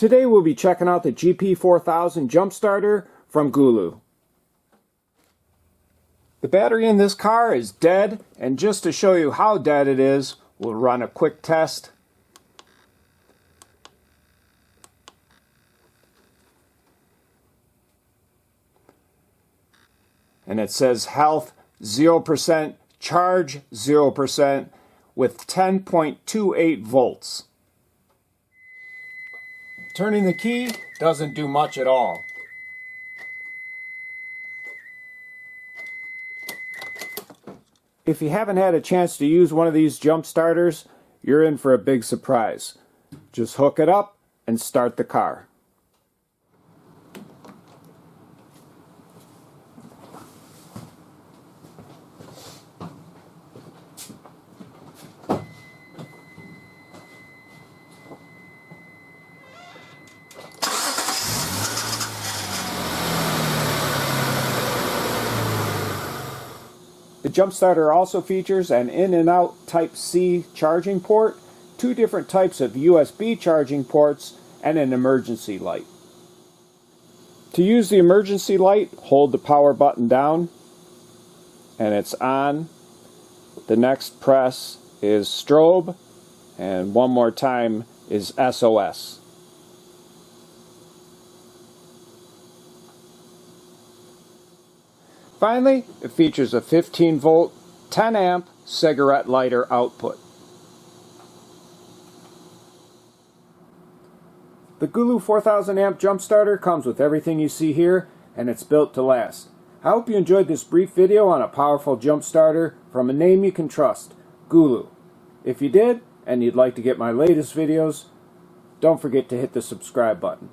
Today we'll be checking out the GP4000 jump starter from GOOLOO. The battery in this car is dead, and just to show you how dead it is, we'll run a quick test. And it says health 0%, charge 0% with 10.28 volts. Turning the key doesn't do much at all. If you haven't had a chance to use one of these jump starters, you're in for a big surprise. Just hook it up and start the car. The jump starter also features an in and out Type-C charging port, 2 different types of USB charging ports, and an emergency light. To use the emergency light, hold the power button down and it's on. The next press is strobe, and one more time is SOS. Finally, it features a 15 volt, 10 amp cigarette lighter output. The GOOLOO 4000 amp jump starter comes with everything you see here, and it's built to last. I hope you enjoyed this brief video on a powerful jump starter from a name you can trust, GOOLOO. If you did, and you'd like to get my latest videos, don't forget to hit the subscribe button.